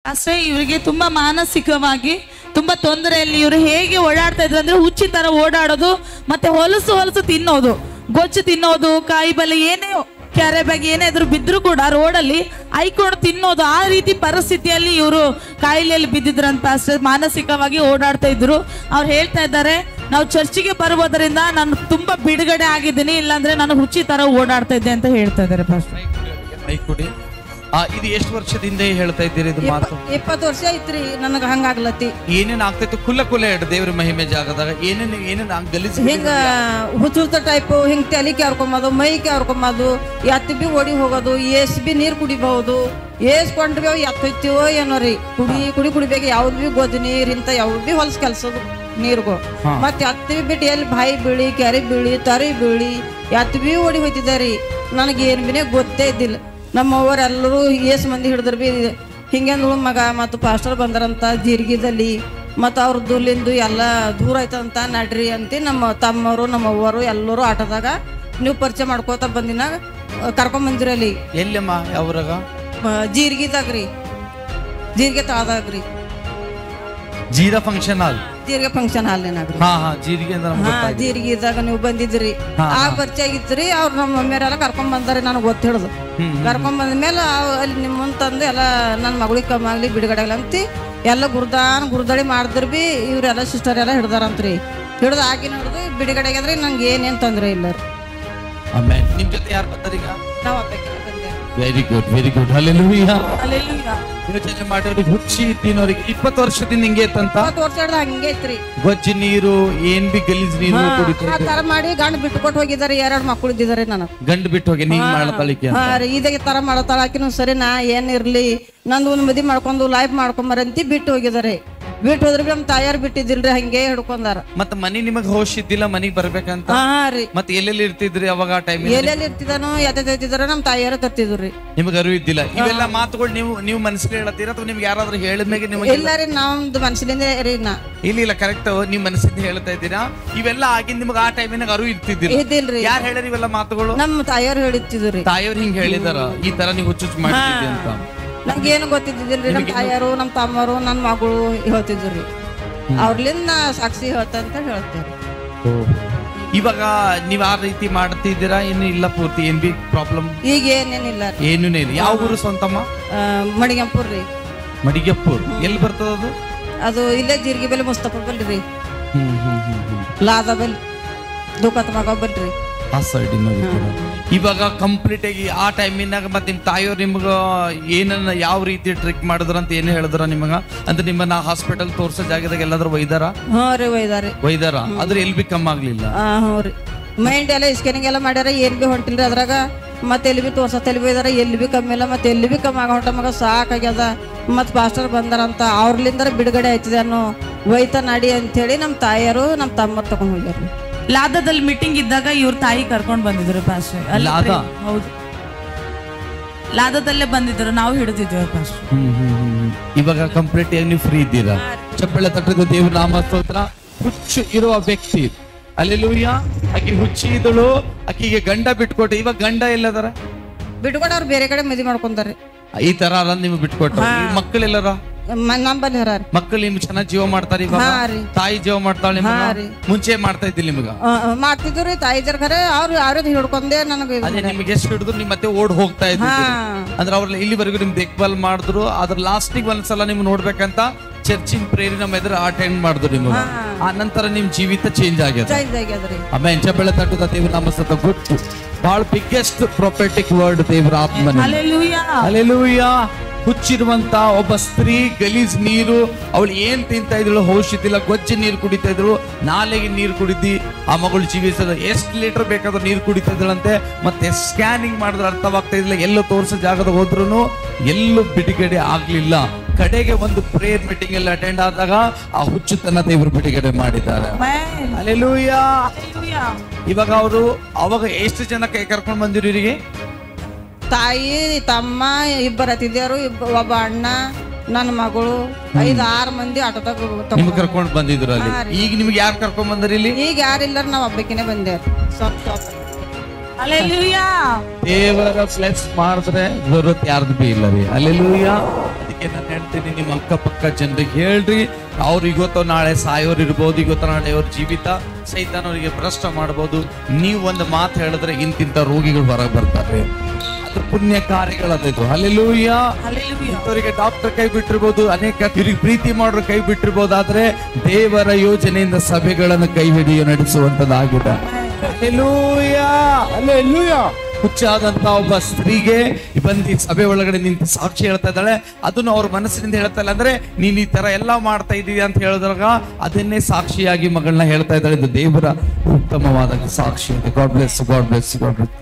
ಅಷ್ಟೇ ಇವರಿಗೆ ತುಂಬಾ ಮಾನಸಿಕವಾಗಿ ತುಂಬಾ ತೊಂದರೆಯಲ್ಲಿ ಇವರು ಹೇಗೆ ಓಡಾಡ್ತಾ ಇದ್ರು ಅಂದ್ರೆ ಹುಚ್ಚಿ ತರ ಓಡಾಡೋದು, ಮತ್ತೆ ಹೊಲಸು ತಿನ್ನೋದು, ಗೊಜ್ಜು ತಿನ್ನೋದು, ಕಾಯಿ ಬಲೆ ಏನೇ ಕ್ಯಾರೆ ಬ್ಯಾಗ್ ಏನಾದ್ರು ಬಿದ್ರು ಕೂಡ ರೋಡಲ್ಲಿ ಐಕೊಂಡು ತಿನ್ನೋದು, ಆ ರೀತಿ ಪರಿಸ್ಥಿತಿಯಲ್ಲಿ ಇವರು ಕಾಯಿಲೆಯಲ್ಲಿ ಬಿದ್ದಿದ್ರಂತ. ಅಷ್ಟೇ ಮಾನಸಿಕವಾಗಿ ಓಡಾಡ್ತಾ ಇದ್ರು. ಅವ್ರು ಹೇಳ್ತಾ ಇದ್ದಾರೆ, ನಾವು ಚರ್ಚಿಗೆ ಬರುವುದರಿಂದ ನಾನು ತುಂಬಾ ಬಿಡುಗಡೆ ಆಗಿದ್ದೀನಿ, ಇಲ್ಲಾಂದ್ರೆ ನಾನು ಹುಚ್ಚಿ ತರ ಓಡಾಡ್ತಾ ಇದ್ದೆ ಅಂತ ಹೇಳ್ತಾ ಇದ್ದಾರೆ ಪಾಸ್ಟರ್. ಇದು ಎಷ್ಟು ವರ್ಷದಿಂದ ಹೇಳ್ತಾ ಇದ್ದೀರಿ ಇದು ಮಾತು? 20 ವರ್ಷ ಐತ್ರಿ ನನಗ ಹಂಗಾಗ್ಲತ್ತಿ. ಏನೇನ್ ಆಗ್ತೈತಿ? ಕುಲ್ಲ ಹೇಳಿ ದೇವ್ರ ಮಹಿಮೆ ಜಾಗದಾಗ ಏನೇನ್ ಗಲೀಜ್ ಹಿಂಗ ಹುಚ್ಚ ಟೈಪ್ ಹಿಂಗ್ ತಲೆ ಕ್ಯಾರ್ಕೊಂಬದು, ಮೈ ಕ್ಯಾರ್ಕೊಂಬದು, ಎತ್ ಬಿ ಓಡಿ ಹೋಗೋದು, ಏಸ್ ಬಿ ನೀರ್ ಕುಡಿಬಹುದು, ಏಸ್ ಕೊಂಡ್ರಿ ಎತ್ತೈತಿವೋ ಏನೋ ರೀ, ಕುಡಿಬೇಕು ಯಾವ್ದು ಬಿ ಗೊಜ್ಜು ನೀರ್ ಇಂತ ಯಾವ್ದು ಬಿ ಹೊಲ್ಸ್ ಕೆಲ್ಸದು ನೀರ್ಗು. ಮತ್ ಎತ್ ಬಿ ಬಿಟ್ಟು ಎಲ್ಲಿ ಬಾಯಿ ಬೀಳಿ, ಕೆರೆ ಬೀಳಿ, ತರಿ ಬೀಳಿ, ಎತ್ ಬಿ ಓಡಿ ಹೋಯ್ತಿದ್ದಾರಿ. ನನಗೆ ಏನ್ ಬಿನೇ ಗೊತ್ತೇ ಇದ್ದಿಲ್ಲ. ನಮ್ಮವರೆಲ್ಲರೂ ಏಸ್ ಮಂದಿ ಹಿಡಿದ್ರು ಬಿ ಹಿಂಗೇನು ಮಗ ಮತ್ತು ಪಾಸ್ಟರ್ ಬಂದರಂತ ಜೀರಿಗೆದಲ್ಲಿ, ಮತ್ತು ಅವ್ರ ದುಲ್ಲಿಂದು ಎಲ್ಲ ದೂರ ಆಯ್ತಂತ ನಡ್ರಿ ಅಂತ ನಮ್ಮ ತಮ್ಮವರು ನಮ್ಮವ್ವರು ಎಲ್ಲರೂ ಆಟದಾಗ ನೀವು ಪರಿಚಯ ಮಾಡ್ಕೋತ ಬಂದಿನಾಗ ಕರ್ಕೊಂಬಂದಿರಿ. ಅಲ್ಲಿ ಎಲ್ಲಮ್ಮ ಯಾವ್ರಾಗ? ಜೀರಿಗೆದಾಗ್ರಿ, ಜೀರಿಗೆ ತಾಳದಾಗ್ರಿ, ಜೀರಾ ಫಂಕ್ಷನ್ ಹಾಲ್, ಜೀರಿಗೆ ಫಂಕ್ಷನ್ ಹಾಲ್ನಾಗ್ರಿ. ಜೀರಿಗೆ ಇದ್ದಾಗ ನೀವು ಬಂದಿದ್ರಿ, ಆ ಪರಿಚಯ ಆಗಿತ್ರಿ. ಅವ್ರು ನಮ್ಮ ಮಮ್ಮಿಯರೆಲ್ಲ ಕರ್ಕೊಂಡ್ ಬಂದಾರಿ, ನನಗೆ ಗೊತ್ತ ಹಿಡ್ದು ಕರ್ಕೊಂಡ್ ಬಂದ್ಮೇಲೆ ಅಲ್ಲಿ ನಿಮ್ಮ ಮುಂತಂದು ಎಲ್ಲ ನನ್ನ ಮಗಳಿಗೆ ಕಮ್ಮಿ ಆಗ್ಲಿ ಬಿಡುಗಡೆ ಆಗ್ಲಿ ಅಂತ ಎಲ್ಲ ಗುರ್ದಾಳಿ ಮಾಡಿದ್ರು ಬಿ ಇವ್ರೆಲ್ಲ ಸಿಸ್ಟರ್ ಎಲ್ಲ ಹಿಡ್ದಾರಂತ್ರಿ. ಹಿಡ್ದು ಆಗಿನ ಹಿಡ್ದು ಬಿಡುಗಡೆ ಆಗಿದ್ರಿ. ನಂಗೆ ಏನೇನ್ ತೊಂದ್ರೆ ಇಲ್ಲ ರೀ. ನಿಮ್ ಜೊತೆ ಯಾರು ಬರ್ತಾರೆ ಈಗ? ನಾವು ವೆರಿ ಗುಡ್ ಹಲ್ಲೆಲೂಯಾ. ಯೋಚನೆ ಮಾಡಿ, ಹುಚ್ಚಿ ತಿನ್ನೋರಿಗೆ 20 ವರ್ಷದಿಂದ ಹಿಂಗೆ ಇತ್ತಂತ. 20 ವರ್ಷ ಹಂಗೆ ಐತ್ರಿ. ಗೊಜ್ಜು ನೀರು ಏನ್ ಬಿ ಗಲೀಜ್ ನೀರು ಆ ತರ ಮಾಡಿ ಗಂಡ ಬಿಟ್ಟುಕೊಟ್ಟು ಹೋಗಿದ್ದಾರೆ. 2 ಮಕ್ಕಳು ಇದ್ದಿದ್ದಾರೆ. ನನಗೆ ಗಂಡು ಬಿಟ್ಟು ಹೋಗಿ ನೀನ್ ಮಾಡತಾಳಿಕೆ ಇದೇ ತರ ಮಾಡತಾಳ. ಆಕಿನೂ ಸರಿ ನಾ ಏನಿರ್ಲಿ ನಂದು ಒಂದು ಮದಿ ಮಾಡ್ಕೊಂಡು ಲೈಫ್ ಮಾಡ್ಕೊಂಬರಂತಿ ಬಿಟ್ಟು ಹೋಗಿದ್ದಾರೆ. ಬಿಟ್ಟು ಹೋದ್ರೆ ನಮ್ ತಾಯಾರು ಬಿಟ್ಟಿದ್ದಿಲ್ರಿ, ಹಂಗೆ ಹಿಡ್ಕೊಂಡಾರ. ಮತ್ತ ಮನಿ ನಿಮಗ್ ಹೋಶ್ ಇದ್ದಿಲ್ಲ ಮನಿಗ್ ಬರ್ಬೇಕಂತ? ಮತ್ತೆ ಎಲ್ಲೆಲ್ಲಿ ಇರ್ತಿದ್ರಿ ಅವಾಗ? ಆ ಟೈಮ್ ಎಲ್ಲೆಲ್ಲಿ ಇರ್ತಿದಾನೋ ಎತ್ತಿದಾರ ನಮ್ ತಾಯಾರ ತತ್ತಿದ್ರಿ. ನಿಮಗ್ ಅರಿವು ಇದ್ದಿಲ್ಲ ಇವೆಲ್ಲ ಮಾತುಗಳು? ನೀವು ಮನಸ್ಸಿಗೆ ಹೇಳತ್ತೀರ ಅಥವಾ ನಿಮ್ಗೆ ಯಾರಾದ್ರೂ ಹೇಳಿದ್ಮೇಲೆ ನಿಮಗೆ? ಇಲ್ಲ ರೀ, ನಮ್ದು ಮನಸ್ಸಿನಿಂದ ರೀ. ಇಲ್ಲ ಕರೆಕ್ಟ್, ನೀವ್ ಮನಸ್ಸಿಂದ ಹೇಳ್ತಾ ಇದ್ದೀರಾ. ಇವೆಲ್ಲ ಆಗಿಂದ ನಿಮ್ಗೆ ಆ ಟೈಮಿನಾಗ ಅರಿವು ಇರ್ತಿದ್ದಿಲ್ಲ? ಇದ್ದಿಲ್ರಿ. ಯಾರು ಹೇಳಿರಿ ಇವೆಲ್ಲ ಮಾತುಗಳು? ನಮ್ಮ ತಾಯಾರು ಹೇಳಿದ್ರಿ. ತಾಯಿಯವ್ರು ಹಿಂಗ್ ಹೇಳಿದಾರ ಈ ತರ ನೀವು ಹುಚ್ಚು ಮಾಡ್ತಿದ್ರಿ ಅಂತ? ನಂಗೇನು ಗೊತ್ತಿದ್ದಿಲ್ರಿ. ನಮ್ ತಾಯಾರು ನಮ್ ತಮ್ಮರು ನನ್ನ ಮಗಳು ಹೇಳ್ತಿದ್ರಿ. ಅವ್ರಲಿಂದ ಸಾಕ್ಷಿ ಹೇಳ್ತಂತ ಹೇಳ್ತೇವೆ. ಇವಾಗ ನೀವ್ ಆ ರೀತಿ ಮಾಡ್ತಿದ್ದೀರಾ? ಏನು ಇಲ್ಲ ಪೂರ್ತಿ ಏನ್ ಬಿ ಪ್ರಾಬ್ಲಮ್? ಈಗ ಏನೇನಿಲ್ಲ. ಏನೂ ಇಲ್ಲ. ಯಾವ ಊರು ಸ್ವಂತಮ್ಮ? ಮಡಿಗಂಪುರ್ ರೀ. ಮಡಿಗಪ್ಪುರ್ ಎಲ್ಲಿ ಬರ್ತದ ಅದು? ಅದು ಇಲ್ಲೇ ಜೀರಿಗೆ ಬೆಲೆ ಮುಸ್ತಫಾ ಬಲ್ ರೀ. ಲಾದ ಬಲ್ ದುಕಾತ್ ಮಗ ಬಲ್ರಿ. ಆ ಸೈಡ್ ಇವಾಗ ಕಂಪ್ಲೀಟ್ ಆಗಿ ಆ ಟೈಮಿನಾಗ ಮತ್ತೆ ನಿಮ್ ತಾಯಿಯವ್ರು ನಿಮ್ಗ ಏನನ್ನ ಯಾವ ರೀತಿ ಟ್ರಿಕ್ ಮಾಡಿದ್ರ ಅಂತ ಏನು ಹೇಳಿದ್ರ ನಿಮಗ? ಅಂದ್ರೆ ನಿಮ್ಮನ್ನ ಹಾಸ್ಪಿಟಲ್ ತೋರ್ಸೋ ಜಾಗದಾಗ ಎಲ್ಲಾದ್ರೂ ಒಯ್ದಾರ? ಒಯ್ದಾರ ಆದ್ರೆ ಎಲ್ ಬಿ ಕಮ್ಮಿ ಆಗ್ಲಿಲ್ಲ? ಮೈಂಡ್ ಎಲ್ಲ ಸ್ಕ್ಯಾನಿಂಗ್ ಎಲ್ಲ ಮಾಡ್ಯಾರ, ಏನ್ ಬಿ ಹೊಂಟಿಲ್ರಿ ಅದ್ರಾಗ. ಮತ್ತೆ ಎಲ್ಲಿ ಬಿ ತೋರ್ಸ ತಲೆ ಬೈದಾರ, ಎಲ್ಲಿ ಬಿ ಕಮ್ಮಿ ಇಲ್ಲ. ಮತ್ತೆ ಎಲ್ಲಿ ಬಿ ಕಮ್ಮಿ ಆಗ ಹೊಂಟ ಮಗ ಸಾಕಾಗ್ಯದ. ಮತ್ ಪಾಸ್ಟರ್ ಬಂದಾರಂತ ಅವ್ರಲಿಂದ ಬಿಡುಗಡೆ ಆಯ್ತದೆ ಅನ್ನೋ ಒಯ್ತಾ ನಡಿ ಅಂತ ಹೇಳಿ ನಮ್ ತಾಯಿಯರು ನಮ್ ತಮ್ಮರು ತಗೊಂಡ್ ಹೋಗ್ಯಾರ. ಲಾದದಲ್ಲಿ ಮೀಟಿಂಗ್ ಇದ್ದಾಗ ಇವ್ರ ತಾಯಿ ಕರ್ಕೊಂಡ್ ಬಂದಿದ್ರು ಪಾಸ್ಟರ್. ಹೌದು, ಲಾದದಲ್ಲೇ ಬಂದಿದ್ರು, ನಾವು ಹಿಡಿದಿದ್ವಿ ಪಾಸ್ಟರ್. ಇವಾಗ ಕಂಪ್ಲೀಟ್ ಆಗಿ ನೀವು ಫ್ರೀ ಇದ್ದೀರಾ? ಚಪ್ಪಳೆ ತಟ್ಟದ ದೇವ್ರ ನಾಮ ಸ್ತೋತ್ರ. ಹುಚ್ಚು ಇರುವ ವ್ಯಕ್ತಿ ಹಲ್ಲೆಲೂಯಾ. ಆಕಿ ಹುಚ್ಚಿ ಇದ್ದಳು, ಆಕಿಗೆ ಗಂಡ ಬಿಟ್ಕೊಟ್ಟು. ಇವಾಗ ಗಂಡ ಎಲ್ಲದಾರ? ಬಿಟ್ಕೊಟ್ಟು ಅವ್ರು ಬೇರೆ ಕಡೆ ಮದುವೆ ಮಾಡ್ಕೊಂತಾರೆ. ಈ ತರ ನಿಮ್ಗೆ ಬಿಟ್ಕೊಟ್ಟು. ಮಕ್ಕಳೆಲ್ಲರ? ಮಕ್ಕಳು ನಿಮ್ಗೆ ಚೆನ್ನಾಗಿ ಜೀವ ಮಾಡ್ತಾರೆ. ತಾಯಿ ಜೀವ ಮಾಡ್ತಾಳೆ? ಮುಂಚೆ ಮಾಡ್ತಾ ಇದ್ದಿಲ್ಲ ನಿಮ್ಗ? ಮಾಡ್ತಿದ್ರಿ ತಾಯಿ ಜರ ಖರೆ. ಅವ್ರು ಯಾವ್ದು ಹಿಡ್ಕೊಂಡೆ ನನಗೆ. ಅದೇ ನಿಮ್ಗೆ ಎಷ್ಟು ಹಿಡಿದ್ರು ನಿಮ್ ಮತ್ತೆ ಓಡ್ ಹೋಗ್ತಾ ಇದ್ರಿ. ಅಂದ್ರೆ ಅವ್ರ ಇಲ್ಲಿವರೆಗೂ ನಿಮ್ ದೇಖ್ಬಾಲ್ ಮಾಡಿದ್ರು. ಅದ್ರ ಲಾಸ್ಟಿಗೆ ಒಂದ್ಸಲ ನಿಮ್ ನೋಡ್ಬೇಕಂತ ಚರ್ಚಿನ ಪ್ರೇರಿ ನಮ್ಮ ಎದುರು ಅಟೆಂಡ್ ಮಾಡಿದ್ರು ನಿಮ್ಗೆ. ಆ ನಂತರ ನಿಮ್ ಜೀವಿತ ಚೇಂಜ್ ಆಗ್ಯದ. ಆಮೇಲೆ ಚಪ್ಪಳೆ ತಟ್ಟುದ ದೇವ್ರ ನಾಮಸ್ತೋತ್ರ. ಗೊತ್ತು ಬಹಳ ಬಿಗ್ಗೆಸ್ಟ್ ಪ್ರೊಫೆಟಿಕ್ ವರ್ಡ್ ದೇವ್ರ ಆತ್ಮನೆ. ಹಲ್ಲೆಲೂಯಾ. ಹುಚ್ಚಿರುವಂತ ಒಬ್ಬ ಸ್ತ್ರೀ ಗಲೀಜ್ ನೀರು, ಅವಳು ಏನ್ ತಿಂತಾ ಇದ್ಳು? ಔಷಧಿಲ್ಲ, ಗೊಜ್ಜು ನೀರು ಕುಡಿತಾ ಇದ್ರು, ನಾಲೆಗೆ ನೀರು ಕುಡಿದಿ ಆ ಮಗಳು ಜೀವಿಸದ. ಎಷ್ಟು ಲೀಟರ್ ಬೇಕಾದ್ರೂ ನೀರು ಕುಡಿತಾ ಇದ್ಳಂತೆ. ಮತ್ತೆ ಸ್ಕ್ಯಾನಿಂಗ್ ಮಾಡಿದ್ರೆ ಅರ್ಥವಾಗ್ತಾ ಇದ್ದಿಲ್ಲ. ಎಲ್ಲೋ ತೋರಿಸೋ ಜಾಗದ ಹೋದ್ರು ಎಲ್ಲೂ ಬಿಡುಗಡೆ ಆಗ್ಲಿಲ್ಲ. ಕಡೆಗೆ ಒಂದು ಪ್ರೇಯರ್ ಮೀಟಿಂಗ್ ಎಲ್ಲ ಅಟೆಂಡ್ ಆದಾಗ ಆ ಹುಚ್ಚುತನ ದೇವರು ಬಿಡುಗಡೆ ಮಾಡಿದ್ದಾರೆ. ಹಲ್ಲೆಲೂಯಾ. ಇವಾಗ ಅವರು ಅವಾಗ ಎಷ್ಟು ಜನ ಕೈ ಕರ್ಕೊಂಡು ಬಂದಿರು ಇವರಿಗೆ? ತಾಯಿ ತಮ್ಮ ಇಬ್ಬರು ಅತಿಥಿಯರು, ಒಬ್ಬ ಅಣ್ಣ, ನನ್ನ ಮಗಳು, 5-6 ಮಂದಿ ಆಟೋದಾಗ ಕರ್ಕೊಂಡು ಬಂದಿದ್ರು ಅಲ್ಲಿ. ಈಗ ನಿಮ್ಗೆ ಯಾರು ಕರ್ಕೊಂಡ್ ಬಂದ್ರಿ ಇಲ್ಲಿ? ಈಗ ಯಾರಿಲ್ಲ, ನಾವ್ ಒಬ್ಬಕಿನೇ ಬಂದೇವ್. ಹಲ್ಲೆಲೂಯಾ. ದೇವರ ಬ್ಲೆಸ್ ಮಾಡಿದ್ರೆ ಜರೂರತ್ ಯಾರ್ದು ಬಿ ಇಲ್ಲ ರೀ. ಹಲ್ಲೆಲೂಯಾ. ಅದಕ್ಕೆ ನಾನು ಹೇಳ್ತೀನಿ, ನಿಮ್ಮ ಅಕ್ಕಪಕ್ಕ ಜನರಿಗೆ ಹೇಳ್ರಿ, ಅವ್ರು ಇವತ್ತು ನಾಳೆ ಸಾಯೋರು ಇರ್ಬೋದು, ಇವತ್ತು ನಾಳೆ ಅವ್ರ ಜೀವಿತ ಸೈತಾನವರಿಗೆ ಭ್ರಷ್ಟ ಮಾಡ್ಬೋದು. ನೀವು ಒಂದು ಮಾತು ಹೇಳಿದ್ರೆ ಇಂತಿಂತ ರೋಗಿಗಳು ಹೊರಗೆ ಬರ್ತಾರೆ. ಅದು ಪುಣ್ಯ ಕಾರ್ಯಗಳದ್ದು. ಹಲ್ಲೆಲೂಯಾ. ಇಂಥವರಿಗೆ ಡಾಕ್ಟರ್ ಕೈ ಬಿಟ್ಟಿರ್ಬೋದು, ಅನೇಕ ಇವ್ರಿಗೆ ಪ್ರೀತಿ ಮಾಡೋರು ಕೈ ಬಿಟ್ಟಿರ್ಬೋದು, ಆದ್ರೆ ದೇವರ ಯೋಜನೆಯಿಂದ ಸಭೆಗಳನ್ನು ಕೈ ಹಿಡಿಯೋ ನಡೆಸುವಂತದ್ದಾಗಿದೆ. Hallelujah, hallelujah. ಹುಚ್ಚಾದಂತ ಒಬ್ಬ ಸ್ತ್ರೀಗೆ ಬಂದು ಸಭೆ ಒಳಗಡೆ ನಿಂತು ಸಾಕ್ಷಿ ಹೇಳ್ತಾ ಇದ್ದಾಳೆ. ಅದನ್ನು ಅವ್ರ ಮನಸ್ಸಿನಿಂದ ಹೇಳ್ತಾ ಇಲ್ಲ, ಅಂದ್ರೆ ನೀನ್ ಈ ತರ ಎಲ್ಲಾ ಮಾಡ್ತಾ ಇದೀಯ ಅಂತ ಹೇಳಿದಾಗ ಅದನ್ನೇ ಸಾಕ್ಷಿಯಾಗಿ ಮಗಳನ್ನ ಹೇಳ್ತಾ ಇದ್ದಾಳೆ. ಇದು ದೇವರ ಉತ್ತಮವಾದ ಸಾಕ್ಷಿ. God bless, God bless, God bless.